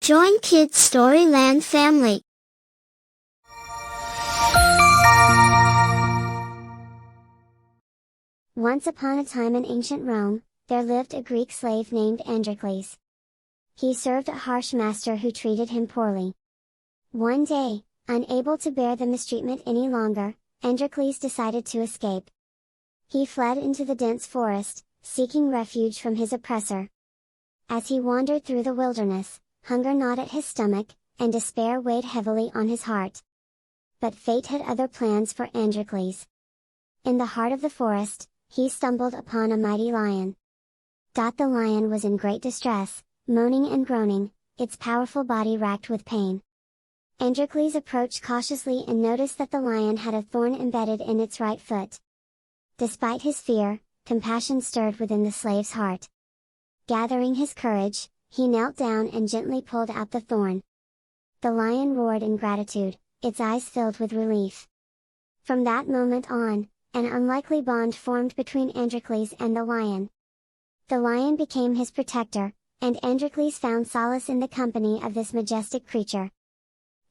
Join Kids Storyland family. Once upon a time in ancient Rome, there lived a Greek slave named Androcles. He served a harsh master who treated him poorly. One day, unable to bear the mistreatment any longer, Androcles decided to escape. He fled into the dense forest, seeking refuge from his oppressor. As he wandered through the wilderness, hunger gnawed at his stomach, and despair weighed heavily on his heart. But fate had other plans for Androcles. In the heart of the forest, he stumbled upon a mighty lion. The lion was in great distress, moaning and groaning, its powerful body racked with pain. Androcles approached cautiously and noticed that the lion had a thorn embedded in its right foot. Despite his fear, compassion stirred within the slave's heart. Gathering his courage, he knelt down and gently pulled out the thorn. The lion roared in gratitude, its eyes filled with relief. From that moment on, an unlikely bond formed between Androcles and the lion. The lion became his protector, and Androcles found solace in the company of this majestic creature.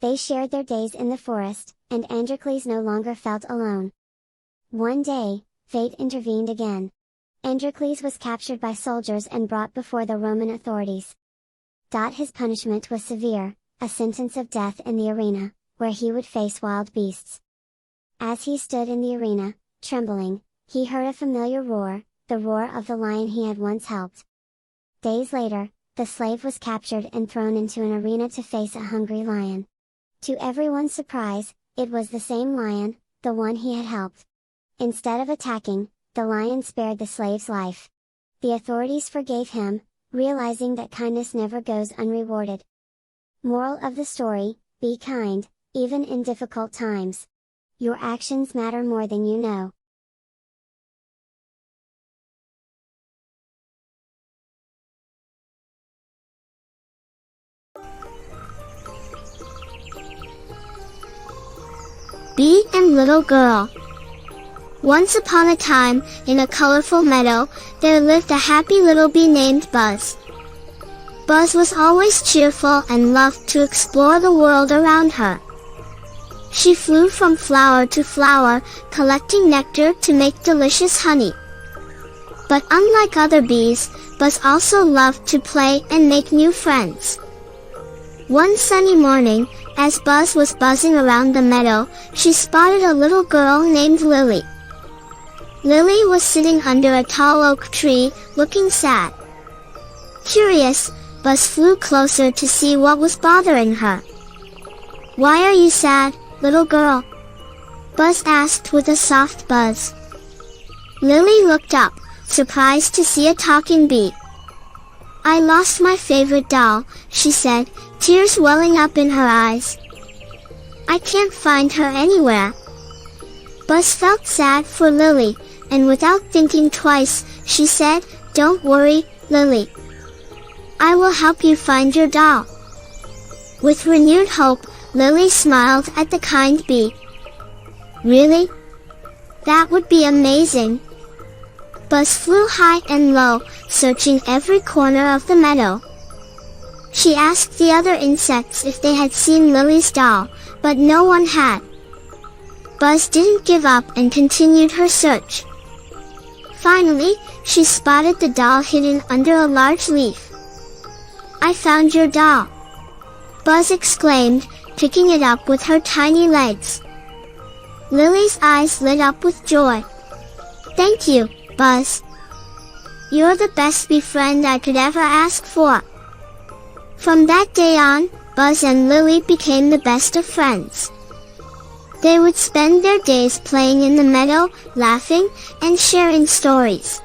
They shared their days in the forest, and Androcles no longer felt alone. One day, fate intervened again. Androcles was captured by soldiers and brought before the Roman authorities. His punishment was severe, a sentence of death in the arena, where he would face wild beasts. As he stood in the arena, trembling, he heard a familiar roar, the roar of the lion he had once helped. Days later, the slave was captured and thrown into an arena to face a hungry lion. To everyone's surprise, it was the same lion, the one he had helped. Instead of attacking, the lion spared the slave's life. The authorities forgave him, realizing that kindness never goes unrewarded. Moral of the story: be kind, even in difficult times. Your actions matter more than you know. Bee and Little Girl. Once upon a time, in a colorful meadow, there lived a happy little bee named Buzz. Buzz was always cheerful and loved to explore the world around her. She flew from flower to flower, collecting nectar to make delicious honey. But unlike other bees, Buzz also loved to play and make new friends. One sunny morning, as Buzz was buzzing around the meadow, she spotted a little girl named Lily. Lily was sitting under a tall oak tree, looking sad. Curious, Buzz flew closer to see what was bothering her. "Why are you sad, little girl?" Buzz asked with a soft buzz. Lily looked up, surprised to see a talking bee. "I lost my favorite doll," she said, tears welling up in her eyes. "I can't find her anywhere." Buzz felt sad for Lily, and without thinking twice, she said, "Don't worry, Lily. I will help you find your doll." With renewed hope, Lily smiled at the kind bee. "Really? That would be amazing." Buzz flew high and low, searching every corner of the meadow. She asked the other insects if they had seen Lily's doll, but no one had. Buzz didn't give up and continued her search. Finally, she spotted the doll hidden under a large leaf. "I found your doll!" Buzz exclaimed, picking it up with her tiny legs. Lily's eyes lit up with joy. "Thank you, Buzz. You're the best bee friend I could ever ask for." From that day on, Buzz and Lily became the best of friends. They would spend their days playing in the meadow, laughing, and sharing stories.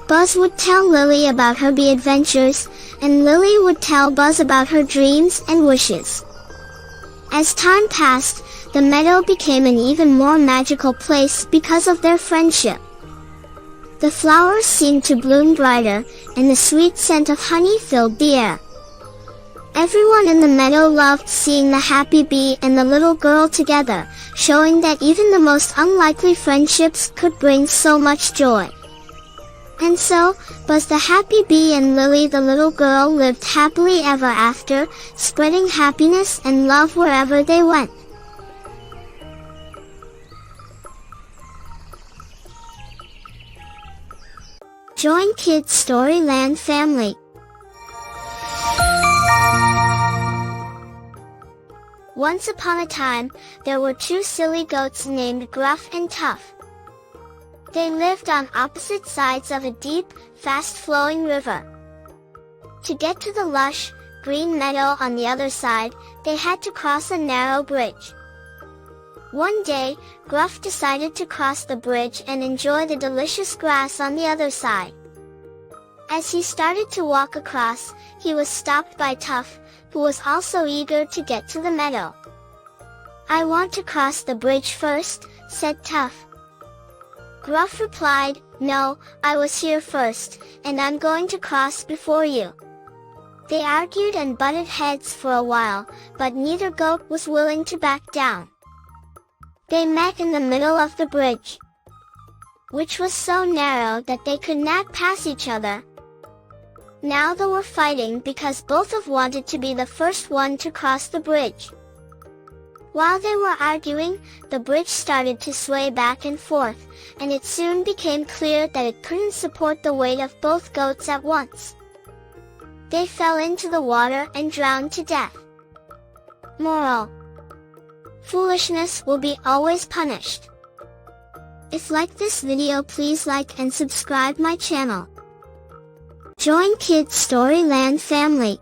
Buzz would tell Lily about her bee adventures, and Lily would tell Buzz about her dreams and wishes. As time passed, the meadow became an even more magical place because of their friendship. The flowers seemed to bloom brighter, and the sweet scent of honey filled the air. Everyone in the meadow loved seeing the happy bee and the little girl together, showing that even the most unlikely friendships could bring so much joy. And so, Buzz the happy bee and Lily the little girl lived happily ever after, spreading happiness and love wherever they went. Join Kids Storyland family. Once upon a time, there were two silly goats named Gruff and Tough. They lived on opposite sides of a deep, fast-flowing river. To get to the lush, green meadow on the other side, they had to cross a narrow bridge. One day, Gruff decided to cross the bridge and enjoy the delicious grass on the other side. As he started to walk across, he was stopped by Tough, who was also eager to get to the meadow. "I want to cross the bridge first," said Tough. Gruff replied, "No, I was here first, and I'm going to cross before you." They argued and butted heads for a while, but neither goat was willing to back down. They met in the middle of the bridge, which was so narrow that they could not pass each other. Now they were fighting because both of wanted to be the first one to cross the bridge. While they were arguing, the bridge started to sway back and forth, and it soon became clear that it couldn't support the weight of both goats at once. They fell into the water and drowned to death. Moral: foolishness will be always punished. If you like this video, please like and subscribe my channel. Join Kids Storyland family.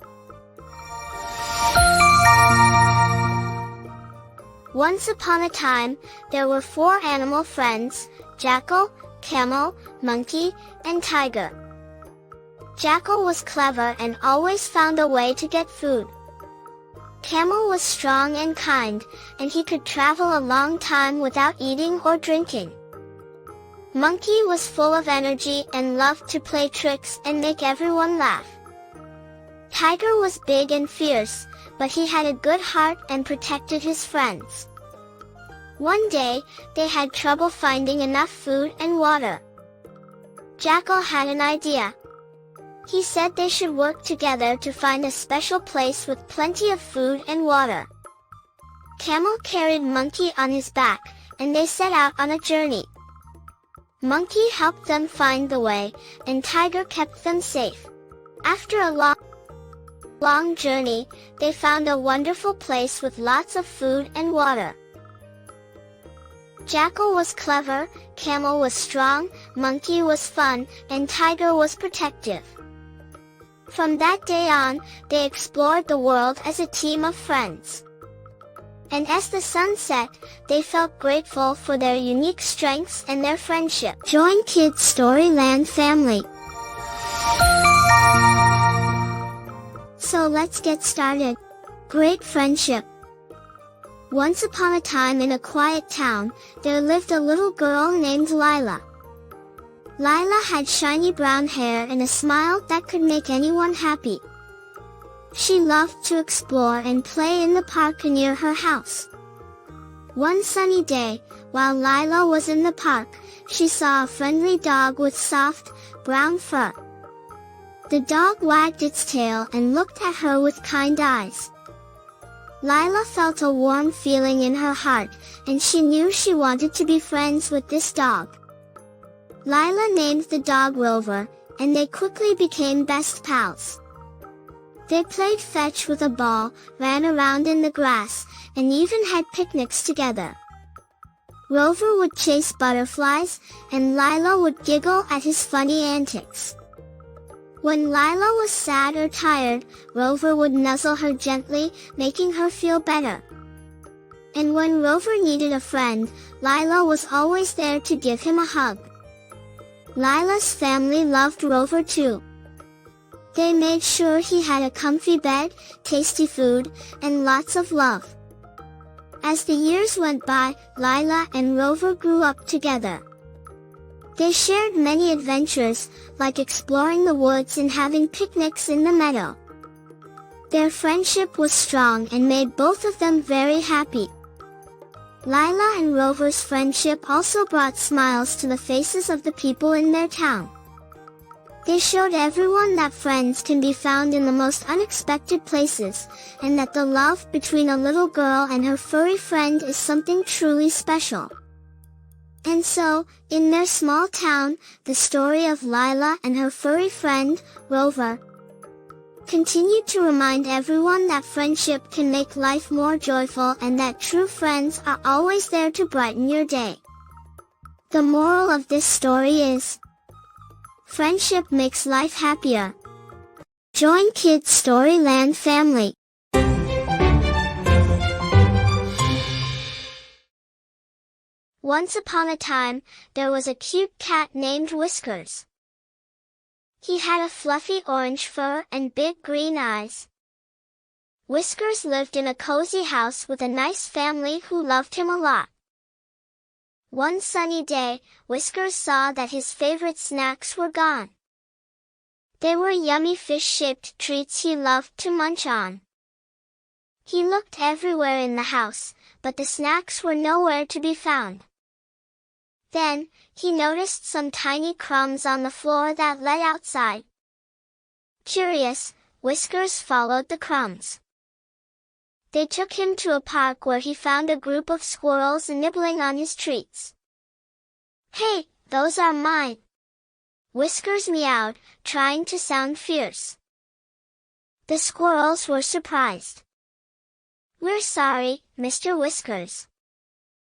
Once upon a time, there were 4 animal friends: Jackal, Camel, Monkey, and Tiger. Jackal was clever and always found a way to get food. Camel was strong and kind, and he could travel a long time without eating or drinking. Monkey was full of energy and loved to play tricks and make everyone laugh. Tiger was big and fierce, but he had a good heart and protected his friends. One day, they had trouble finding enough food and water. Jackal had an idea. He said they should work together to find a special place with plenty of food and water. Camel carried Monkey on his back, and they set out on a journey. Monkey helped them find the way, and Tiger kept them safe. After a long journey, they found a wonderful place with lots of food and water. Jackal was clever, Camel was strong, Monkey was fun, and Tiger was protective. From that day on, they explored the world as a team of friends. And as the sun set, they felt grateful for their unique strengths and their friendship. Join Kids Storyland family. So let's get started. Great friendship. Once upon a time in a quiet town, there lived a little girl named Lila. Lila had shiny brown hair and a smile that could make anyone happy. She loved to explore and play in the park near her house. One sunny day, while Lila was in the park, she saw a friendly dog with soft, brown fur. The dog wagged its tail and looked at her with kind eyes. Lila felt a warm feeling in her heart, and she knew she wanted to be friends with this dog. Lila named the dog Rover, and they quickly became best pals. They played fetch with a ball, ran around in the grass, and even had picnics together. Rover would chase butterflies, and Lila would giggle at his funny antics. When Lila was sad or tired, Rover would nuzzle her gently, making her feel better. And when Rover needed a friend, Lila was always there to give him a hug. Lila's family loved Rover too. They made sure he had a comfy bed, tasty food, and lots of love. As the years went by, Lila and Rover grew up together. They shared many adventures, like exploring the woods and having picnics in the meadow. Their friendship was strong and made both of them very happy. Lila and Rover's friendship also brought smiles to the faces of the people in their town. They showed everyone that friends can be found in the most unexpected places, and that the love between a little girl and her furry friend is something truly special. And so, in their small town, the story of Lila and her furry friend, Rover, continued to remind everyone that friendship can make life more joyful and that true friends are always there to brighten your day. The moral of this story is, friendship makes life happier. Join Kids Storyland family. Once upon a time, there was a cute cat named Whiskers. He had a fluffy orange fur and big green eyes. Whiskers lived in a cozy house with a nice family who loved him a lot. One sunny day, Whiskers saw that his favorite snacks were gone. They were yummy fish-shaped treats he loved to munch on. He looked everywhere in the house, but the snacks were nowhere to be found. Then, he noticed some tiny crumbs on the floor that led outside. Curious, Whiskers followed the crumbs. They took him to a park where he found a group of squirrels nibbling on his treats. "Hey, those are mine!" Whiskers meowed, trying to sound fierce. The squirrels were surprised. "We're sorry, Mr. Whiskers.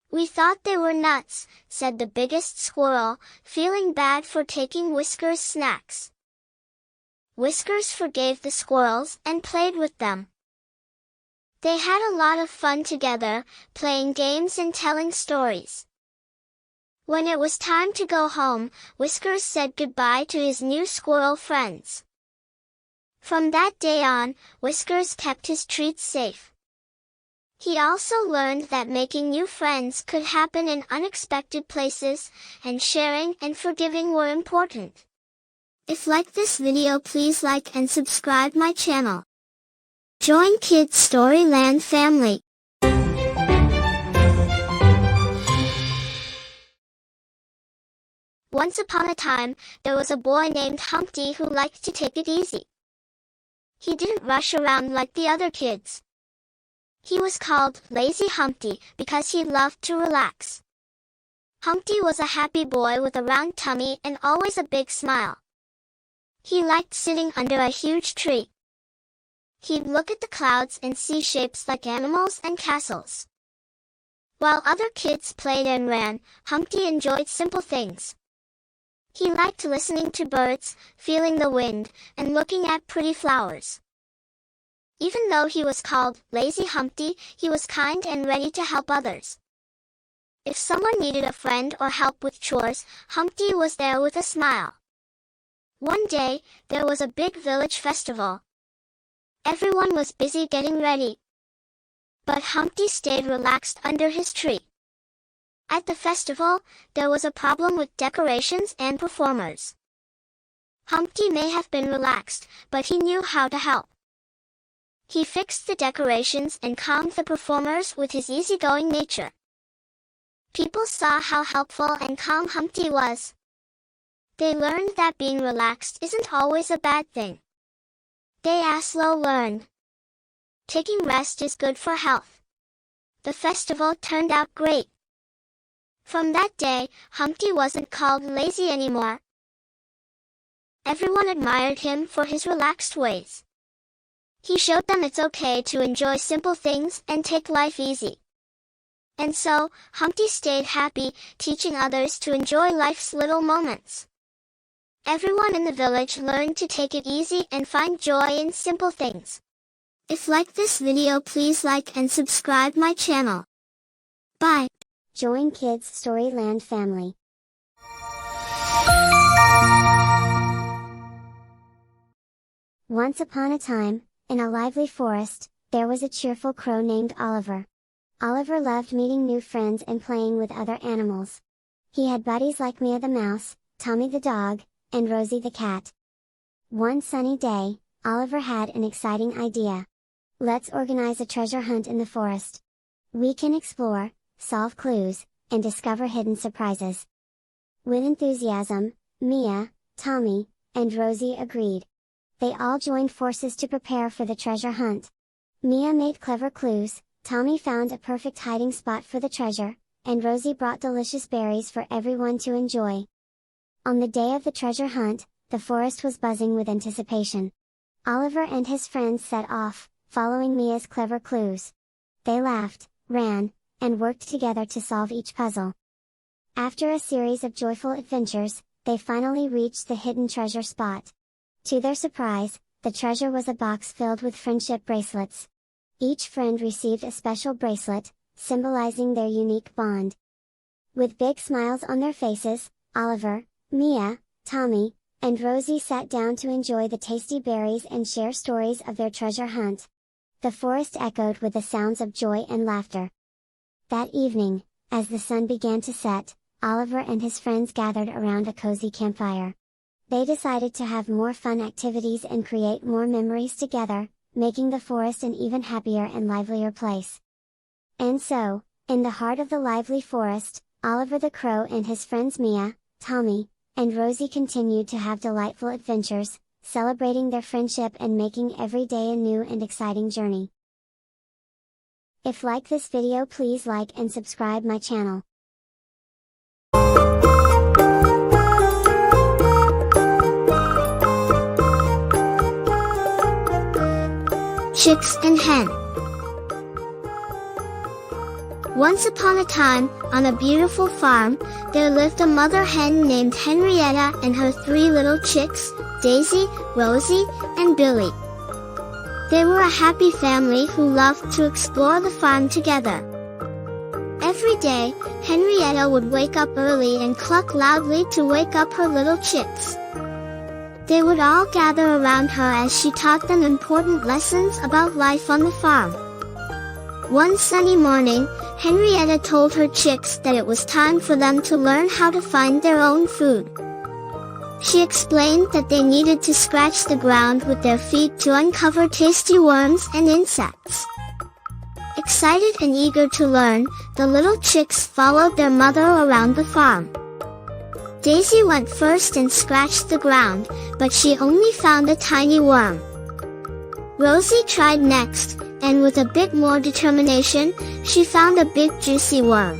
We thought they were nuts," said the biggest squirrel, feeling bad for taking Whiskers' snacks. Whiskers forgave the squirrels and played with them. They had a lot of fun together, playing games and telling stories. When it was time to go home, Whiskers said goodbye to his new squirrel friends. From that day on, Whiskers kept his treats safe. He also learned that making new friends could happen in unexpected places, and sharing and forgiving were important. If you like this video, please like and subscribe my channel. Join Kids Storyland family. Once upon a time, there was a boy named Humpty who liked to take it easy. He didn't rush around like the other kids. He was called Lazy Humpty because he loved to relax. Humpty was a happy boy with a round tummy and always a big smile. He liked sitting under a huge tree. He'd look at the clouds and see shapes like animals and castles. While other kids played and ran, Humpty enjoyed simple things. He liked listening to birds, feeling the wind, and looking at pretty flowers. Even though he was called Lazy Humpty, he was kind and ready to help others. If someone needed a friend or help with chores, Humpty was there with a smile. One day, there was a big village festival. Everyone was busy getting ready. But Humpty stayed relaxed under his tree. At the festival, there was a problem with decorations and performers. Humpty may have been relaxed, but he knew how to help. He fixed the decorations and calmed the performers with his easygoing nature. People saw how helpful and calm Humpty was. They learned that being relaxed isn't always a bad thing. Day Aslo learned. Taking rest is good for health. The festival turned out great. From that day, Humpty wasn't called lazy anymore. Everyone admired him for his relaxed ways. He showed them it's okay to enjoy simple things and take life easy. And so, Humpty stayed happy, teaching others to enjoy life's little moments. Everyone in the village learned to take it easy and find joy in simple things. If you like this video, please like and subscribe my channel. Bye. Join Kids Storyland family. Once upon a time, in a lively forest, there was a cheerful crow named Oliver. Oliver loved meeting new friends and playing with other animals. He had buddies like Mia the mouse, Tommy the dog, and Rosie the cat. One sunny day, Oliver had an exciting idea. Let's organize a treasure hunt in the forest. We can explore, solve clues, and discover hidden surprises. With enthusiasm, Mia, Tommy, and Rosie agreed. They all joined forces to prepare for the treasure hunt. Mia made clever clues, Tommy found a perfect hiding spot for the treasure, and Rosie brought delicious berries for everyone to enjoy. On the day of the treasure hunt, the forest was buzzing with anticipation. Oliver and his friends set off, following Mia's clever clues. They laughed, ran, and worked together to solve each puzzle. After a series of joyful adventures, they finally reached the hidden treasure spot. To their surprise, the treasure was a box filled with friendship bracelets. Each friend received a special bracelet, symbolizing their unique bond. With big smiles on their faces, Oliver, Mia, Tommy, and Rosie sat down to enjoy the tasty berries and share stories of their treasure hunt. The forest echoed with the sounds of joy and laughter. That evening, as the sun began to set, Oliver and his friends gathered around a cozy campfire. They decided to have more fun activities and create more memories together, making the forest an even happier and livelier place. And so, in the heart of the lively forest, Oliver the Crow and his friends Mia, Tommy, and Rosie continued to have delightful adventures, celebrating their friendship and making every day a new and exciting journey. If like this video, please like and subscribe my channel. Chicks and Hen. Once upon a time, on a beautiful farm, there lived a mother hen named Henrietta and her 3 little chicks, Daisy, Rosie, and Billy. They were a happy family who loved to explore the farm together. Every day, Henrietta would wake up early and cluck loudly to wake up her little chicks. They would all gather around her as she taught them important lessons about life on the farm. One sunny morning, Henrietta told her chicks that it was time for them to learn how to find their own food. She explained that they needed to scratch the ground with their feet to uncover tasty worms and insects. Excited and eager to learn, the little chicks followed their mother around the farm. Daisy went first and scratched the ground, but she only found a tiny worm. Rosie tried next, and with a bit more determination, she found a big juicy worm.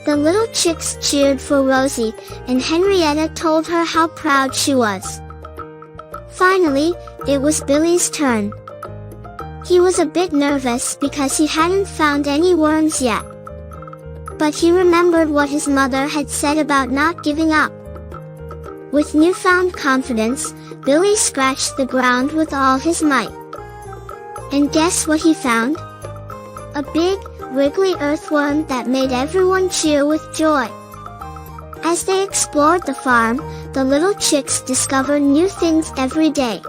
The little chicks cheered for Rosie, and Henrietta told her how proud she was. Finally, it was Billy's turn. He was a bit nervous because he hadn't found any worms yet. But he remembered what his mother had said about not giving up. With newfound confidence, Billy scratched the ground with all his might. And guess what he found? A big, wriggly earthworm that made everyone cheer with joy. As they explored the farm, the little chicks discovered new things every day.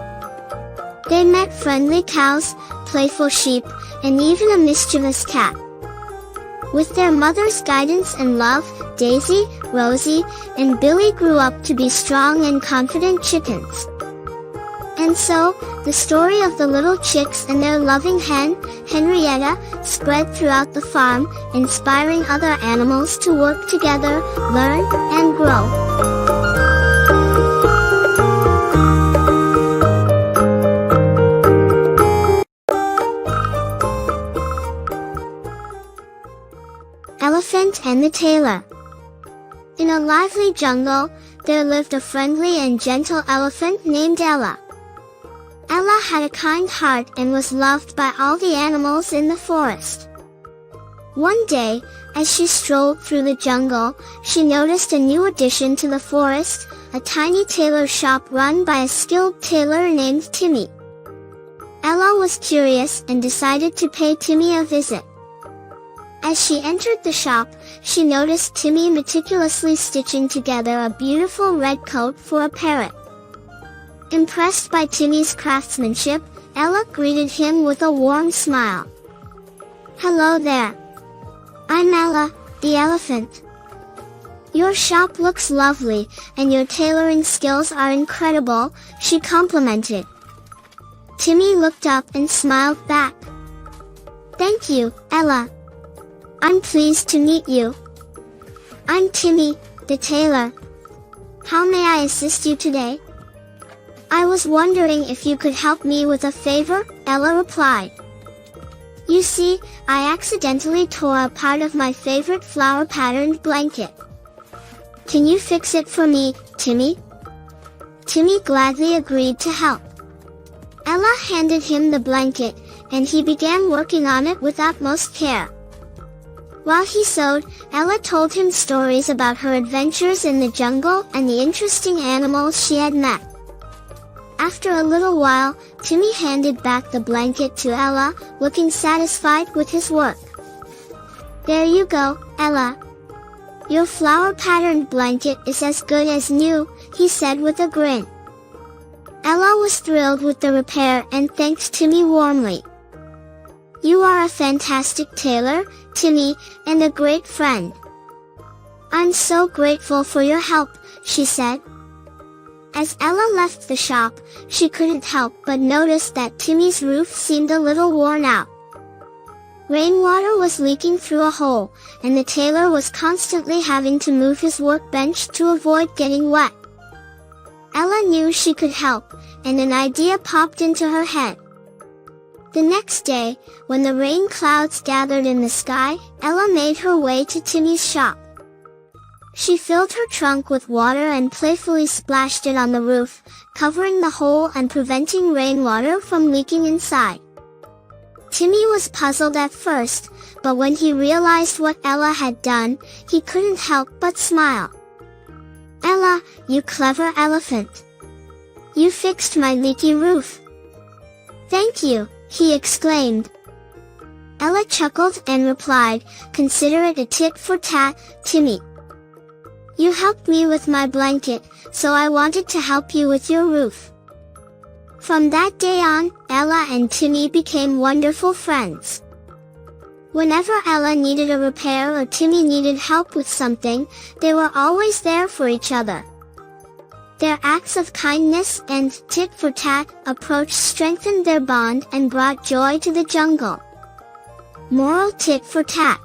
They met friendly cows, playful sheep, and even a mischievous cat. With their mother's guidance and love, Daisy, Rosie, and Billy grew up to be strong and confident chickens. And so, the story of the little chicks and their loving hen, Henrietta, spread throughout the farm, inspiring other animals to work together, learn, and grow. Elephant and the Tailor. In a lively jungle, there lived a friendly and gentle elephant named Ella. Ella had a kind heart and was loved by all the animals in the forest. One day, as she strolled through the jungle, she noticed a new addition to the forest, a tiny tailor shop run by a skilled tailor named Timmy. Ella was curious and decided to pay Timmy a visit. As she entered the shop, she noticed Timmy meticulously stitching together a beautiful red coat for a parrot. Impressed by Timmy's craftsmanship, Ella greeted him with a warm smile. "Hello there. I'm Ella, the elephant. Your shop looks lovely, and your tailoring skills are incredible," she complimented. Timmy looked up and smiled back. "Thank you, Ella. I'm pleased to meet you. I'm Timmy, the tailor. How may I assist you today?" I was wondering if you could help me with a favor, Ella replied. You see, I accidentally tore a part of my favorite flower-patterned blanket. Can you fix it for me, Timmy? Timmy gladly agreed to help. Ella handed him the blanket, and he began working on it with utmost care. While he sewed, Ella told him stories about her adventures in the jungle and the interesting animals she had met. After a little while, Timmy handed back the blanket to Ella, looking satisfied with his work. There you go, Ella. Your flower-patterned blanket is as good as new, he said with a grin. Ella was thrilled with the repair and thanked Timmy warmly. You are a fantastic tailor, Timmy, and a great friend. I'm so grateful for your help, she said. As Ella left the shop, she couldn't help but notice that Timmy's roof seemed a little worn out. Rainwater was leaking through a hole, and the tailor was constantly having to move his workbench to avoid getting wet. Ella knew she could help, and an idea popped into her head. The next day, when the rain clouds gathered in the sky, Ella made her way to Timmy's shop. She filled her trunk with water and playfully splashed it on the roof, covering the hole and preventing rainwater from leaking inside. Timmy was puzzled at first, but when he realized what Ella had done, he couldn't help but smile. Ella, you clever elephant! You fixed my leaky roof! Thank you, he exclaimed. Ella chuckled and replied, consider it a tit for tat, Timmy. You helped me with my blanket, so I wanted to help you with your roof. From that day on, Ella and Timmy became wonderful friends. Whenever Ella needed a repair or Timmy needed help with something, they were always there for each other. Their acts of kindness and tit-for-tat approach strengthened their bond and brought joy to the jungle. Moral tit-for-tat.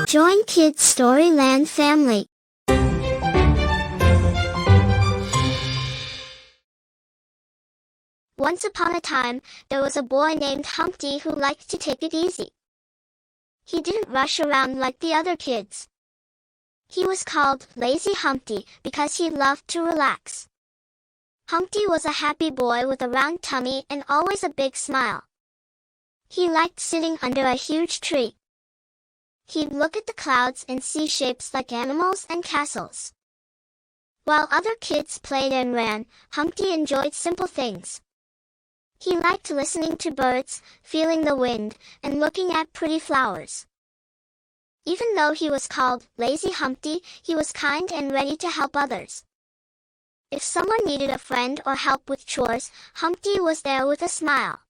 Join Kids Storyland family. Once upon a time, there was a boy named Humpty who liked to take it easy. He didn't rush around like the other kids. He was called Lazy Humpty because he loved to relax. Humpty was a happy boy with a round tummy and always a big smile. He liked sitting under a huge tree. He'd look at the clouds and see shapes like animals and castles. While other kids played and ran, Humpty enjoyed simple things. He liked listening to birds, feeling the wind, and looking at pretty flowers. Even though he was called Lazy Humpty, he was kind and ready to help others. If someone needed a friend or help with chores, Humpty was there with a smile.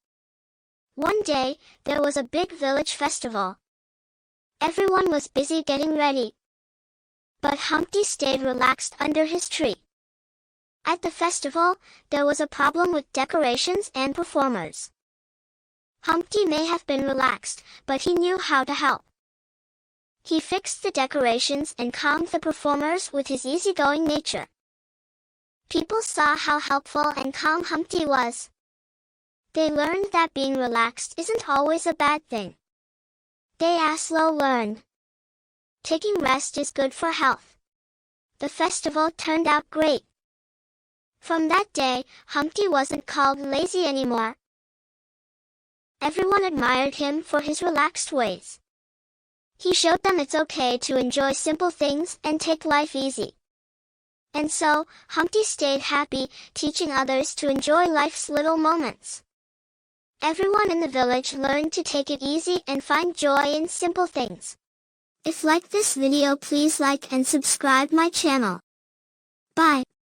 One day, there was a big village festival. Everyone was busy getting ready. But Humpty stayed relaxed under his tree. At the festival, there was a problem with decorations and performers. Humpty may have been relaxed, but he knew how to help. He fixed the decorations and calmed the performers with his easygoing nature. People saw how helpful and calm Humpty was. They learned that being relaxed isn't always a bad thing. They Aslo learned. Taking rest is good for health. The festival turned out great. From that day, Humpty wasn't called lazy anymore. Everyone admired him for his relaxed ways. He showed them it's okay to enjoy simple things and take life easy. And so, Humpty stayed happy, teaching others to enjoy life's little moments. Everyone in the village learned to take it easy and find joy in simple things. If you like this video, please like and subscribe my channel. Bye.